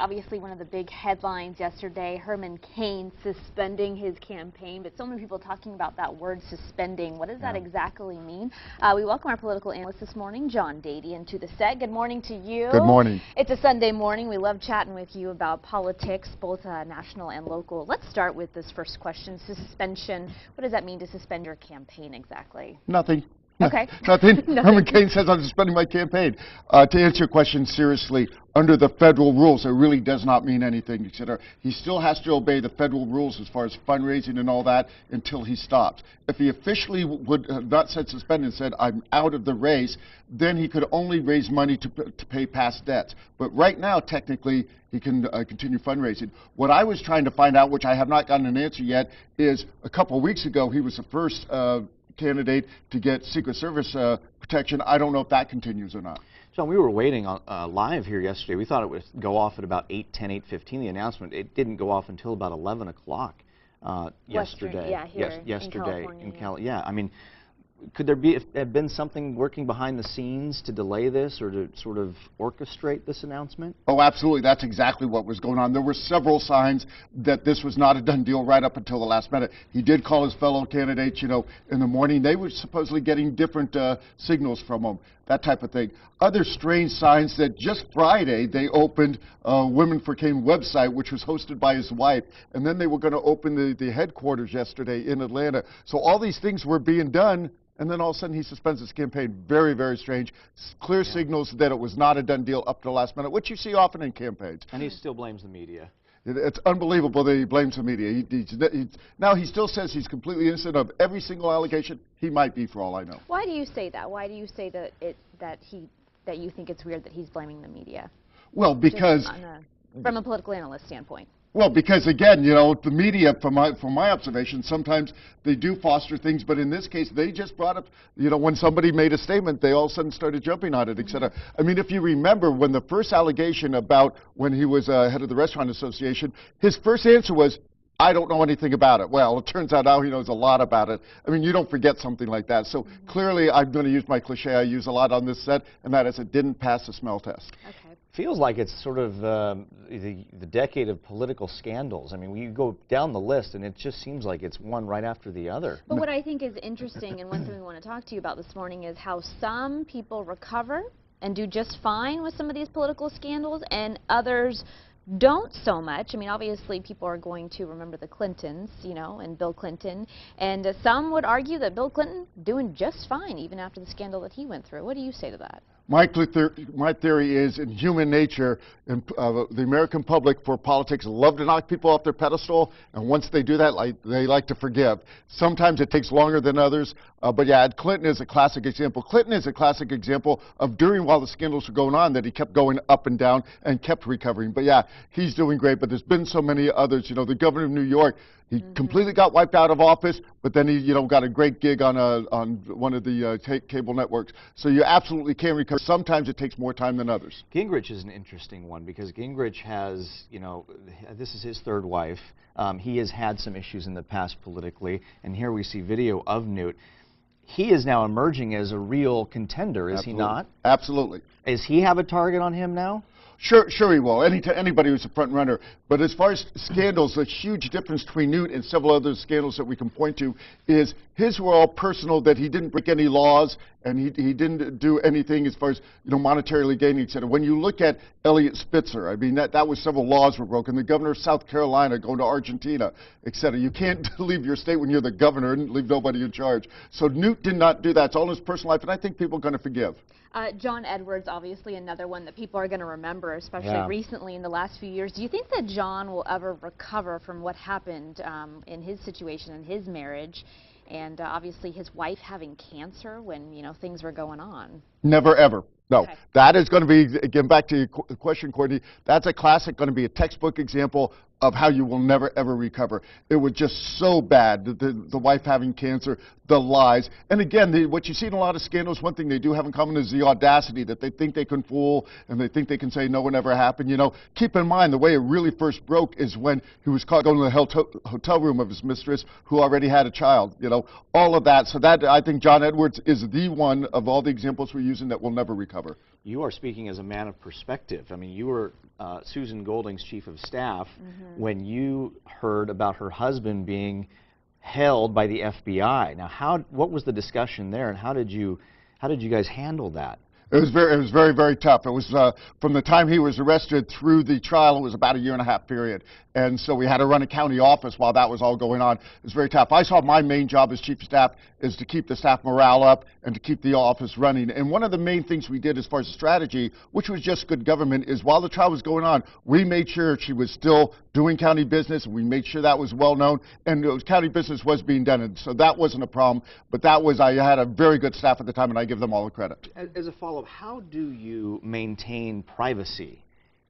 obviously one of the big headlines yesterday, Herman Cain suspending his campaign, but so many people talking about that word suspending. What does that exactly mean? We welcome our political analyst this morning, John Dadian, to the set. Good morning to you. Good morning. It's a Sunday morning. We love chatting with you about politics, both national and local. Let's start with this first question, suspension. What does that mean to suspend your campaign exactly? Nothing. Okay. Nothing. Herman Cain says I'm suspending my campaign. To answer your question seriously, under the federal rules, it really does not mean anything, etc. He still has to obey the federal rules as far as fundraising and all that until he stops. If he officially would have not said suspend and said I'm out of the race, then he could only raise money to pay past debts. But right now, technically, he can continue fundraising. What I was trying to find out, which I have not gotten an answer yet, is a couple of weeks ago he was the first candidate to get Secret Service protection. I don't know if that continues or not. John, we were waiting on live here yesterday. We thought it would go off at about 8:10, 8:15, the announcement. It didn't go off until about 11 o'clock yesterday. Yeah, here yesterday in California. Yeah, I mean, could there have been something working behind the scenes to delay this or to sort of orchestrate this announcement? Oh, absolutely. That's exactly what was going on. There were several signs that this was not a done deal right up until the last minute. He did call his fellow candidates, you know, in the morning. They were supposedly getting different signals from him, that type of thing. Other strange signs that just Friday they opened Women for Cain website, which was hosted by his wife, and then they were going to open the headquarters yesterday in Atlanta. So all these things were being done, and then all of a sudden he suspends his campaign. Very, very strange. Clear signals that it was not a done deal up to the last minute, which you see often in campaigns. And he still blames the media. It's unbelievable that he blames the media. Now he still says he's completely innocent of every single allegation. He might be, for all I know. Why do you say that? Why do you say that you think it's weird that he's blaming the media? Well, because from a political analyst standpoint. Well, because again, you know, the media, from my observation, sometimes they do foster things, but in this case, they just brought up, you know, when somebody made a statement, they all of a sudden started jumping on it, et cetera. I mean, if you remember, when the first allegation about when he was head of the Restaurant Association, his first answer was, I don't know anything about it. Well, it turns out now he knows a lot about it. I mean, you don't forget something like that. So clearly, I'm going to use my cliche I use a lot on this set, and that is it didn't pass the smell test. Okay. Feels like it's sort of the decade of political scandals. I mean, you go down the list, and it just seems like it's one right after the other. But what I think is interesting, and one thing we want to talk to you about this morning, is how some people recover and do just fine with some of these political scandals, and others don't so much. I mean, obviously, people are going to remember the Clintons, you know, and Bill Clinton, and some would argue that Bill Clinton doing just fine even after the scandal that he went through. What do you say to that? My theory is, in human nature, the American public for politics love to knock people off their pedestal, and once they do that, they like to forgive. Sometimes it takes longer than others, but yeah, Clinton is a classic example. Clinton is a classic example of while the scandals were going on, that he kept going up and down and kept recovering. But yeah, he's doing great, but there's been so many others. You know, the governor of New York, he completely got wiped out of office, but then he, you know, got a great gig on one of the cable networks. So you absolutely can recover. Sometimes it takes more time than others. Gingrich is an interesting one because Gingrich has, you know, this is his third wife. He has had some issues in the past politically, and here we see video of Newt. He is now emerging as a real contender, is he not? Absolutely. Does he have a target on him now? Sure he will. Anybody who's a front runner. But as far as scandals, the huge difference between Newt and several other scandals that we can point to is his were all personal, that he didn't break any laws and he didn't do anything as far as, you know, monetarily gaining, et cetera. When you look at Elliot Spitzer, I mean, that was several laws were broken. The governor of South Carolina going to Argentina, et cetera. You can't leave your state when you're the governor and leave nobody in charge. So Newt did not do that. It's all in his personal life, and I think people are going to forgive. John Edwards, obviously another one that people are going to remember, especially recently in the last few years. Do you think that John will ever recover from what happened in his situation, in his marriage, and obviously his wife having cancer when, you know, things were going on? Never, ever. No. Okay. That is going to be, again, back to your question, Courtney, that's a classic, going to be a textbook example of how you will never, ever recover. It was just so bad, the wife having cancer, the lies. And again, what you see in a lot of scandals, one thing they do have in common is the audacity, that they think they can fool and they think they can say no one ever happened. You know, keep in mind, the way it really first broke is when he was caught going to the hotel room of his mistress who already had a child, you know, all of that. So that, I think John Edwards is the one of all the examples we're using that will never recover. you are speaking as a man of perspective. I mean, you were Susan Golding's chief of staff when you heard about her husband being held by the FBI. Now, what was the discussion there, and how did you guys handle that? It was very, very tough. It was from the time he was arrested through the trial, it was about a 1.5 year period. And so we had to run a county office while that was all going on. It was very tough. I saw my main job as chief of staff is to keep the staff morale up and to keep the office running. And one of the main things we did as far as strategy, which was just good government, is while the trial was going on, we made sure she was still doing county business. We made sure that was well known, and county business was being done. And so that wasn't a problem. But that was, I had a very good staff at the time, and I give them all the credit. As a follow-up, how do you maintain privacy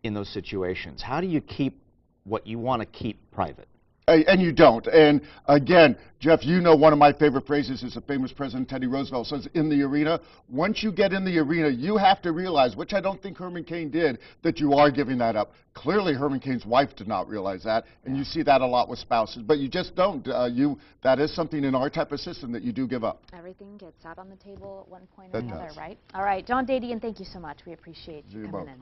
in those situations? How do you keep what you want to keep private? And you don't. And again, Jeff, you know one of my favorite phrases is the famous President Teddy Roosevelt says, in the arena. Once you get in the arena, you have to realize, which I don't think Herman Cain did, that you are giving that up. Clearly, Herman Cain's wife did not realize that, and you see that a lot with spouses. But you just don't. That is something in our type of system that you do give up. Everything gets out on the table at one point or another, right? All right, John Dadian, thank you so much. We appreciate you coming in.